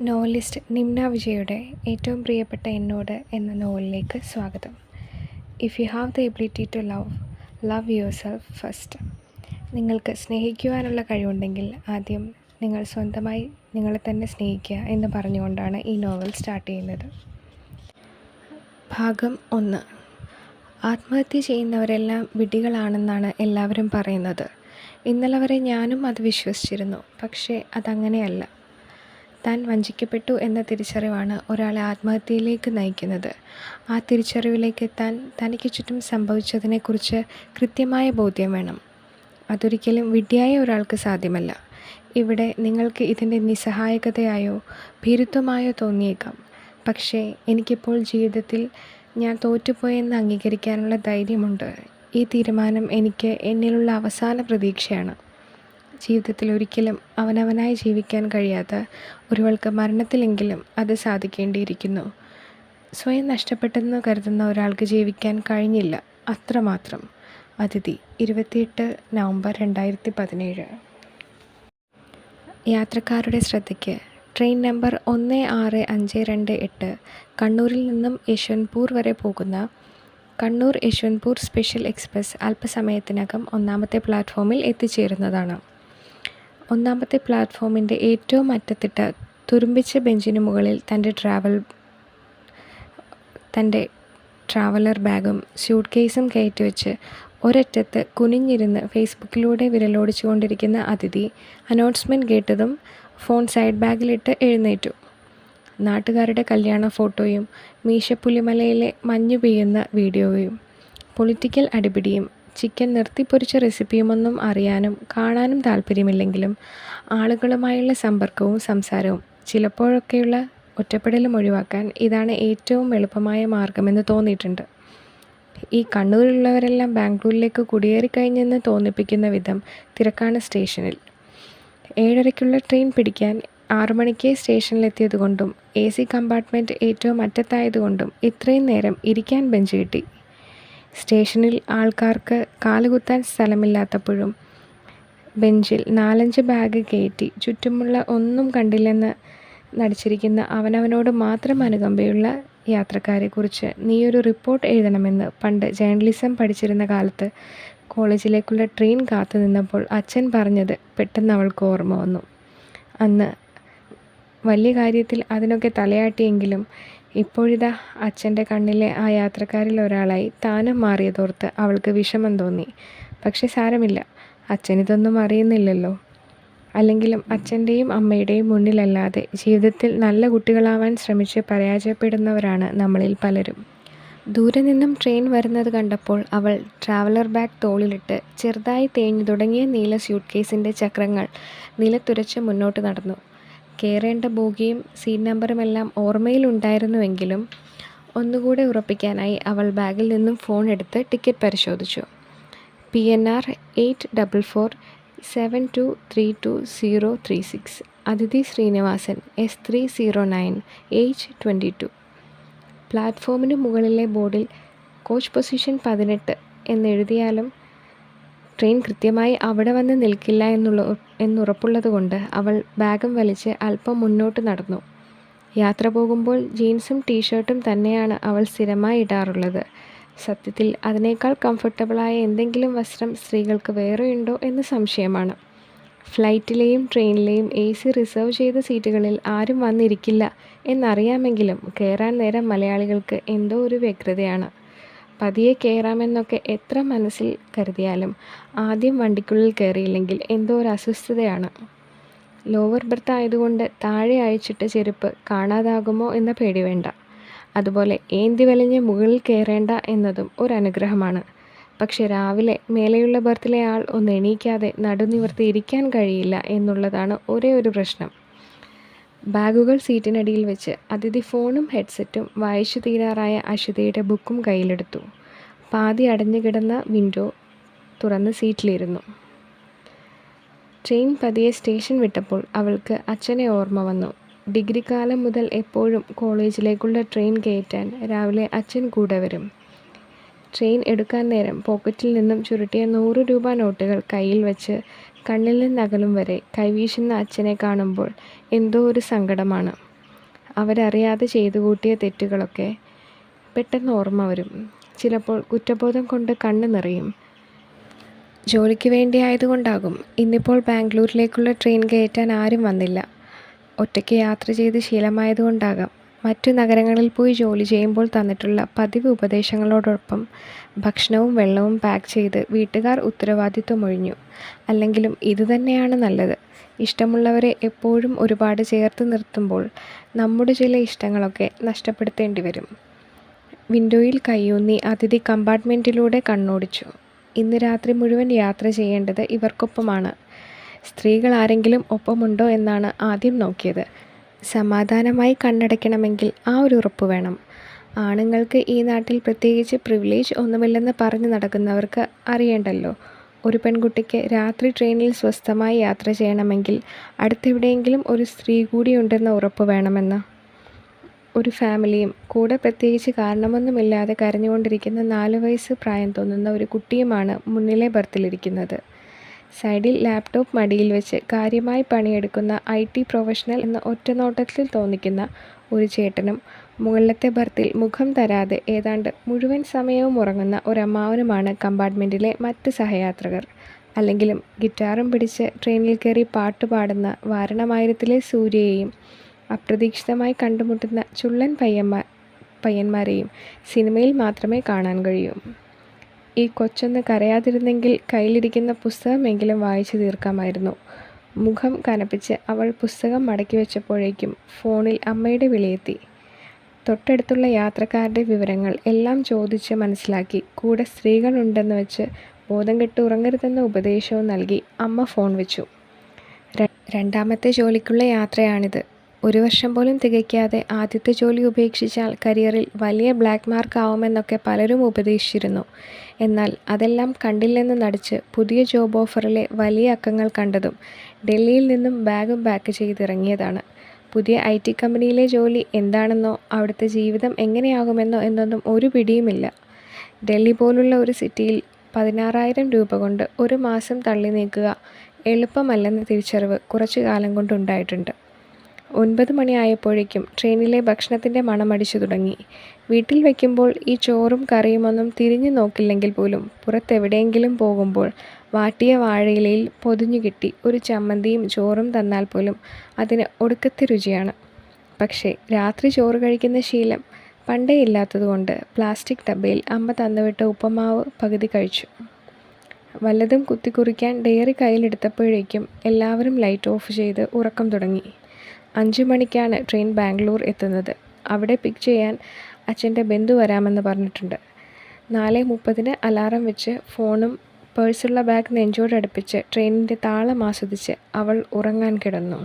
Novelist Nimna വിജയുടെ ഏറ്റവും പ്രിയപ്പെട്ട എന്നോട് എന്ന നോവലിലേക്ക് സ്വാഗതം. If you have the ability to love yourself first. നിങ്ങൾക്ക് സ്നേഹിക്കുവാനുള്ള കഴിവുണ്ടെങ്കിൽ ആദ്യം നിങ്ങൾ സ്വന്തമായി നിങ്ങളെ തന്നെ സ്നേഹിക്കുക എന്ന് പറഞ്ഞുകൊണ്ടാണ് ഈ നോവൽ സ്റ്റാർട്ട് ചെയ്യുന്നത്. ഭാഗം 1. ആത്മഹത്യ ചെയ്യുന്നവരെല്ലാം വിഡ്ഢികളാണെന്നാണ് എല്ലാവരും പറയുന്നത്. ഇന്നലെ വരെ ഞാനും അത് വിശ്വസിച്ചിരുന്നു. പക്ഷേ അതങ്ങനെയല്ല. താൻ വഞ്ചിക്കപ്പെട്ടു എന്ന തിരിച്ചറിവാണ് ഒരാളെ ആത്മഹത്യയിലേക്ക് നയിക്കുന്നത്. ആ തിരിച്ചറിവിലേക്ക് എത്താൻ തനിക്ക് ചുറ്റും സംഭവിച്ചതിനെക്കുറിച്ച് കൃത്യമായ ബോധ്യം വേണം. അതൊരിക്കലും വിഡ്ഢിയായ ഒരാൾക്ക് സാധ്യമല്ല. ഇവിടെ നിങ്ങൾക്ക് ഇതിൻ്റെ നിസ്സഹായകതയായോ ഭീരുത്വമായോ തോന്നിയേക്കാം. പക്ഷേ എനിക്കിപ്പോൾ ജീവിതത്തിൽ ഞാൻ തോറ്റുപോയെന്ന് അംഗീകരിക്കാനുള്ള ധൈര്യമുണ്ട്. ഈ തീരുമാനം എനിക്ക് എന്നിലുള്ള അവസാന പ്രതീക്ഷയാണ്. ജീവിതത്തിൽ ഒരിക്കലും അവനവനായി ജീവിക്കാൻ കഴിയാത്ത ഒരുവൾക്ക് മരണത്തിലെങ്കിലും അത് സാധിക്കേണ്ടിയിരിക്കുന്നു. സ്വയം നഷ്ടപ്പെട്ടെന്ന് കരുതുന്ന ഒരാൾക്ക് ജീവിക്കാൻ കഴിഞ്ഞില്ല, അത്രമാത്രം. അതിഥി 28 നവംബർ 2017. യാത്രക്കാരുടെ ശ്രദ്ധയ്ക്ക്. ട്രെയിൻ നമ്പർ 16528 കണ്ണൂരിൽ നിന്നും യശ്വന്ത്പൂർ വരെ പോകുന്ന കണ്ണൂർ യശ്വന്ത്പൂർ സ്പെഷ്യൽ എക്സ്പ്രസ് അല്പസമയത്തിനകം 1ാമത്തെ പ്ലാറ്റ്ഫോമിൽ എത്തിച്ചേരുന്നതാണ്. 1ാമത്തെ പ്ലാറ്റ്ഫോമിൻ്റെ ഏറ്റവും അറ്റത്തിട്ട തുരുമ്പിച്ച ബെഞ്ചിനു മുകളിൽ തൻ്റെ ട്രാവലർ ബാഗും സ്യൂട്ട് കേസും കയറ്റിവെച്ച് ഒരറ്റത്ത് കുനിഞ്ഞിരുന്ന് ഫേസ്ബുക്കിലൂടെ വിരലോടിച്ചു കൊണ്ടിരിക്കുന്ന അതിഥി അനൗൺസ്മെൻറ്റ് കേട്ടതും ഫോൺ സൈഡ് ബാഗിലിട്ട് എഴുന്നേറ്റു. നാട്ടുകാരുടെ കല്യാണ ഫോട്ടോയും മീശപ്പുലിമലയിലെ മഞ്ഞു പെയ്യുന്ന വീഡിയോയും പൊളിറ്റിക്കൽ അടിപിടിയും ചിക്കൻ നിർത്തിപ്പൊരിച്ച റെസിപ്പിയുമൊന്നും അറിയാനും കാണാനും താല്പര്യമില്ലെങ്കിലും ആളുകളുമായുള്ള സമ്പർക്കവും സംസാരവും ചിലപ്പോഴൊക്കെയുള്ള ഒറ്റപ്പെടലും ഒഴിവാക്കാൻ ഇതാണ് ഏറ്റവും എളുപ്പമായ മാർഗമെന്ന് തോന്നിയിട്ടുണ്ട്. ഈ കണ്ണൂരിലുള്ളവരെല്ലാം ബാംഗ്ലൂരിലേക്ക് കുടിയേറിക്കഴിഞ്ഞെന്ന് തോന്നിപ്പിക്കുന്ന വിധം തിരക്കാണ് സ്റ്റേഷനിൽ. 7:30-ക്കുള്ള ട്രെയിൻ പിടിക്കാൻ 6 മണിക്ക് സ്റ്റേഷനിലെത്തിയതുകൊണ്ടും AC കമ്പാർട്ട്മെൻറ്റ് ഏറ്റവും അറ്റത്തായതുകൊണ്ടും ഇത്രയും നേരം ഇരിക്കാൻ ബെഞ്ച് കിട്ടി. സ്റ്റേഷനിൽ ആൾക്കാർക്ക് കാലുകുത്താൻ സ്ഥലമില്ലാത്തപ്പോഴും ബെഞ്ചിൽ 4-5 ബാഗ് കയറ്റി ചുറ്റുമുള്ള ഒന്നും കണ്ടില്ലെന്ന് നടിച്ചിരിക്കുന്ന അവനവനോട് മാത്രം അനുകമ്പയുള്ള യാത്രക്കാരെക്കുറിച്ച് നീയൊരു റിപ്പോർട്ട് എഴുതണമെന്ന് പണ്ട് ജേർണലിസം പഠിച്ചിരുന്ന കാലത്ത് കോളേജിലേക്കുള്ള ട്രെയിൻ കാത്തു നിന്നപ്പോൾ അച്ഛൻ പറഞ്ഞത് പെട്ടെന്ന് അവൾക്ക് ഓർമ്മ വന്നു. അന്ന് വലിയ കാര്യത്തിൽ അതിനൊക്കെ തലയാട്ടിയെങ്കിലും ഇപ്പോഴിതാ അച്ഛൻ്റെ കണ്ണിലെ ആ യാത്രക്കാരിൽ ഒരാളായി താനും മാറിയതോർത്ത് അവൾക്ക് വിഷമം തോന്നി. പക്ഷെ സാരമില്ല, അച്ഛനിതൊന്നും അറിയുന്നില്ലല്ലോ. അല്ലെങ്കിലും അച്ഛൻ്റെയും അമ്മയുടെയും മുന്നിലല്ലാതെ ജീവിതത്തിൽ നല്ല കുട്ടികളാവാൻ ശ്രമിച്ച് പരാജയപ്പെടുന്നവരാണ് നമ്മളിൽ പലരും. ദൂരെ നിന്നും ട്രെയിൻ വരുന്നത് കണ്ടപ്പോൾ അവൾ ട്രാവലർ ബാഗ് തോളിലിട്ട് ചെറുതായി തേഞ്ഞു തുടങ്ങിയ നീല സ്യൂട്ട് കേസിൻ്റെ ചക്രങ്ങൾ നിലത്തുരച്ച് മുന്നോട്ട് നടന്നു. കയറേണ്ട ബോഗിയും സീറ്റ് നമ്പറുമെല്ലാം ഓർമ്മയിലുണ്ടായിരുന്നുവെങ്കിലും ഒന്നുകൂടെ ഉറപ്പിക്കാനായി അവൾ ബാഗിൽ നിന്നും ഫോൺ എടുത്ത് ടിക്കറ്റ് പരിശോധിച്ചു. PNR 8472322036. അതിഥി ശ്രീനിവാസൻ, S309, Age 22. പ്ലാറ്റ്ഫോമിന് മുകളിലെ ബോർഡിൽ കോച്ച് പൊസിഷൻ 18 എന്നെഴുതിയാലും ട്രെയിൻ കൃത്യമായി അവിടെ വന്ന് നിൽക്കില്ല എന്നുറപ്പുള്ളതുകൊണ്ട് അവൾ ബാഗും വലിച്ച് അല്പം മുന്നോട്ട് നടന്നു. യാത്ര പോകുമ്പോൾ ജീൻസും ടീഷർട്ടും തന്നെയാണ് അവൾ സ്ഥിരമായി ഇടാറുള്ളത്. സത്യത്തിൽ അതിനേക്കാൾ കംഫർട്ടബിളായ എന്തെങ്കിലും വസ്ത്രം സ്ത്രീകൾക്ക് വേറെയുണ്ടോ എന്ന് സംശയമാണ്. ഫ്ലൈറ്റിലെയും ട്രെയിനിലെയും AC റിസർവ് ചെയ്ത സീറ്റുകളിൽ ആരും വന്നിരിക്കില്ല എന്നറിയാമെങ്കിലും കയറാൻ നേരം മലയാളികൾക്ക് എന്തോ ഒരു വ്യഗ്രതയാണ്. പതിയെ കയറാമെന്നൊക്കെ എത്ര മനസ്സിൽ കരുതിയാലും ആദ്യം വണ്ടിക്കുള്ളിൽ കയറിയില്ലെങ്കിൽ എന്തോ ഒരു അസ്വസ്ഥതയാണ്. ലോവർ ബെർത്ത് ആയതുകൊണ്ട് താഴെ അഴിച്ചിട്ട ചെരുപ്പ് കാണാതാകുമോ എന്ന പേടി വേണ്ട. അതുപോലെ ഏന്തി വലിഞ്ഞ് മുകളിൽ കയറേണ്ട എന്നതും ഒരു അനുഗ്രഹമാണ്. പക്ഷെ രാവിലെ മേലെയുള്ള ബെർത്തിലെ ആൾ ഒന്ന് എണീക്കാതെ നടുനിവർത്തി ഇരിക്കാൻ കഴിയില്ല എന്നുള്ളതാണ് ഒരേ ഒരു പ്രശ്നം. ബാഗുകൾ സീറ്റിനടിയിൽ വെച്ച് അതിഥി ഫോണും ഹെഡ്സെറ്റും വായിച്ചു തീരാറായ അഷിതയുടെ ബുക്കും കയ്യിലെടുത്തു. പാതി അടഞ്ഞു കിടന്ന വിൻഡോ തുറന്ന് സീറ്റിലിരുന്നു. ട്രെയിൻ പതിയെ സ്റ്റേഷൻ വിട്ടപ്പോൾ അവൾക്ക് അച്ഛനെ ഓർമ്മ വന്നു. ഡിഗ്രി കാലം മുതൽ എപ്പോഴും കോളേജിലേക്കുള്ള ട്രെയിൻ കയറ്റാൻ രാവിലെ അച്ഛൻ കൂടെ വരും. ട്രെയിൻ എടുക്കാൻ നേരം പോക്കറ്റിൽ നിന്നും ചുരുട്ടിയ 100 രൂപ നോട്ടുകൾ കയ്യിൽ വെച്ച് കണ്ണിൽ നിന്നകലും വരെ കൈവീശുന്ന അച്ഛനെ കാണുമ്പോൾ എന്തോ ഒരു സങ്കടമാണ്. അവരറിയാതെ ചെയ്തു കൂട്ടിയ തെറ്റുകളൊക്കെ പെട്ടെന്ന് ഓർമ്മ വരും. ചിലപ്പോൾ കുറ്റബോധം കൊണ്ട് കണ്ണ് നിറയും. ജോലിക്ക് വേണ്ടി ആയതുകൊണ്ടാകും ഇന്നിപ്പോൾ ബാംഗ്ലൂരിലേക്കുള്ള ട്രെയിൻ കയറ്റാൻ ആരും വന്നില്ല. ഒറ്റയ്ക്ക് യാത്ര ചെയ്ത് ശീലമായതുകൊണ്ടാകാം മറ്റു നഗരങ്ങളിൽ പോയി ജോലി ചെയ്യുമ്പോൾ തന്നിട്ടുള്ള പതിവ് ഉപദേശങ്ങളോടൊപ്പം ഭക്ഷണവും വെള്ളവും പാക്ക് ചെയ്ത് വീട്ടുകാർ ഉത്തരവാദിത്വമൊഴിഞ്ഞു. അല്ലെങ്കിലും ഇതുതന്നെയാണ് നല്ലത്. ഇഷ്ടമുള്ളവരെ എപ്പോഴും ഒരുപാട് ചേർത്ത് നിർത്തുമ്പോൾ നമ്മുടെ ചില ഇഷ്ടങ്ങളൊക്കെ നഷ്ടപ്പെടുത്തേണ്ടി വരും. വിൻഡോയിൽ കൈയൂന്നി അതിഥി കമ്പാർട്ട്മെൻറ്റിലൂടെ കണ്ണോടിച്ചു. ഇന്ന് രാത്രി മുഴുവൻ യാത്ര ചെയ്യേണ്ടത് ഇവർക്കൊപ്പമാണ്. സ്ത്രീകൾ ആരെങ്കിലും ഒപ്പമുണ്ടോ എന്നാണ് ആദ്യം നോക്കിയത്. സമാധാനമായി കണ്ണടയ്ക്കണമെങ്കിൽ ആ ഒരു ഉറപ്പ് വേണം. ആണുങ്ങൾക്ക് ഈ നാട്ടിൽ പ്രത്യേകിച്ച് പ്രിവിലേജ് ഒന്നുമില്ലെന്ന് പറഞ്ഞു നടക്കുന്നവർക്ക് അറിയേണ്ടല്ലോ, ഒരു പെൺകുട്ടിക്ക് രാത്രി ട്രെയിനിൽ സ്വസ്ഥമായി യാത്ര ചെയ്യണമെങ്കിൽ അടുത്തെവിടെയെങ്കിലും ഒരു സ്ത്രീ കൂടിയുണ്ടെന്ന ഉറപ്പ് വേണമെന്ന്. ഒരു ഫാമിലിയും കൂടെ പ്രത്യേകിച്ച് കാരണമൊന്നുമില്ലാതെ കരഞ്ഞുകൊണ്ടിരിക്കുന്ന 4 വയസ്സ് പ്രായം തോന്നുന്ന ഒരു കുട്ടിയുമാണ് മുന്നിലെ ബർത്തിലിരിക്കുന്നത്. സൈഡിൽ ലാപ്ടോപ്പ് മടിയിൽ വെച്ച് കാര്യമായി പണിയെടുക്കുന്ന IT പ്രൊഫഷണൽ എന്ന ഒറ്റനോട്ടത്തിൽ തോന്നിക്കുന്ന ഒരു ചേട്ടനും മുകളിലത്തെ ബർത്തിൽ മുഖം തരാതെ ഏതാണ്ട് മുഴുവൻ സമയവും ഉറങ്ങുന്ന ഒരമ്മാവനുമാണ് കമ്പാർട്ട്മെൻറ്റിലെ മറ്റ് സഹയാത്രികർ. അല്ലെങ്കിലും ഗിറ്റാറും പിടിച്ച് ട്രെയിനിൽ കയറി പാട്ടുപാടുന്ന വാരണമായിരത്തിലെ സൂര്യയെയും അപ്രതീക്ഷിതമായി കണ്ടുമുട്ടുന്ന ചുള്ളൻ പയ്യന്മാരെയും സിനിമയിൽ മാത്രമേ കാണാൻ കഴിയൂ. ഈ കൊച്ചൊന്ന് കരയാതിരുന്നെങ്കിൽ കയ്യിലിരിക്കുന്ന പുസ്തകമെങ്കിലും വായിച്ചു തീർക്കാമായിരുന്നു. മുഖം കനപ്പിച്ച് അവൾ പുസ്തകം മടക്കി വെച്ചപ്പോഴേക്കും ഫോണിൽ അമ്മയുടെ വിളിയെത്തി. തൊട്ടടുത്തുള്ള യാത്രക്കാരുടെ വിവരങ്ങൾ എല്ലാം ചോദിച്ച് മനസ്സിലാക്കി കൂടെ സ്ത്രീകളുണ്ടെന്ന് വെച്ച് ബോധം കെട്ട് ഉറങ്ങരുതെന്ന ഉപദേശവും നൽകി അമ്മ ഫോൺ വെച്ചു. രണ്ടാമത്തെ ജോലിക്കുള്ള യാത്രയാണിത്. 1 വർഷം പോലും തികയ്ക്കാതെ ആദ്യത്തെ ജോലി ഉപേക്ഷിച്ചാൽ കരിയറിൽ വലിയ ബ്ലാക്ക് മാർക്ക് ആവുമെന്നൊക്കെ പലരും ഉപദേശിച്ചിരുന്നു. എന്നാൽ അതെല്ലാം കണ്ടില്ലെന്ന് നടിച്ച് പുതിയ ജോബ് ഓഫറിലെ വലിയ അക്കങ്ങൾ കണ്ടതും ഡൽഹിയിൽ നിന്നും ബാഗും പാക്ക് ചെയ്തിറങ്ങിയതാണ്. പുതിയ IT കമ്പനിയിലെ ജോലി എന്താണെന്നോ അവിടുത്തെ ജീവിതം എങ്ങനെയാകുമെന്നോ എന്നൊന്നും ഒരു പിടിയുമില്ല. ഡൽഹി പോലുള്ള ഒരു സിറ്റിയിൽ 16,000 രൂപ കൊണ്ട് ഒരു മാസം തള്ളി നീക്കുക എളുപ്പമല്ലെന്ന തിരിച്ചറിവ് കുറച്ചു കാലം കൊണ്ടുണ്ടായിട്ടുണ്ട്. 9 മണിയായപ്പോഴേക്കും ട്രെയിനിലെ ഭക്ഷണത്തിൻ്റെ മണമടിച്ചു തുടങ്ങി. വീട്ടിൽ വയ്ക്കുമ്പോൾ ഈ ചോറും കറിയുമൊന്നും തിരിഞ്ഞു നോക്കില്ലെങ്കിൽ പോലും പുറത്തെവിടെയെങ്കിലും പോകുമ്പോൾ വാട്ടിയ വാഴയിലയിൽ പൊതിഞ്ഞു കിട്ടി ഒരു ചമ്മന്തിയും ചോറും തന്നാൽ പോലും അതിന് ഒടുക്കത്തെ രുചിയാണ്. പക്ഷേ രാത്രി ചോറ് കഴിക്കുന്ന ശീലം പണ്ടേ ഇല്ലാത്തതുകൊണ്ട് പ്ലാസ്റ്റിക് ഡബ്ബയിൽ അമ്മ തന്നുവിട്ട ഉപ്പുമാവ് പകുതി കഴിച്ചു. വല്ലതും കുത്തിക്കുറിക്കാൻ ഡയറി കയ്യിലെടുത്തപ്പോഴേക്കും എല്ലാവരും ലൈറ്റ് ഓഫ് ചെയ്ത് ഉറക്കം തുടങ്ങി. 5 മണിക്കാണ് ട്രെയിൻ ബാംഗ്ലൂർ എത്തുന്നത്. അവിടെ പിക്ക് ചെയ്യാൻ അച്ഛൻ്റെ ബന്ധു വരാമെന്ന് പറഞ്ഞിട്ടുണ്ട്. 4:30 അലാറം വെച്ച് ഫോണും പേഴ്സുള്ള ബാഗ് നെഞ്ചോടടുപ്പിച്ച് ട്രെയിനിൻ്റെ താളം ആസ്വദിച്ച് അവൾ ഉറങ്ങാൻ കിടന്നു.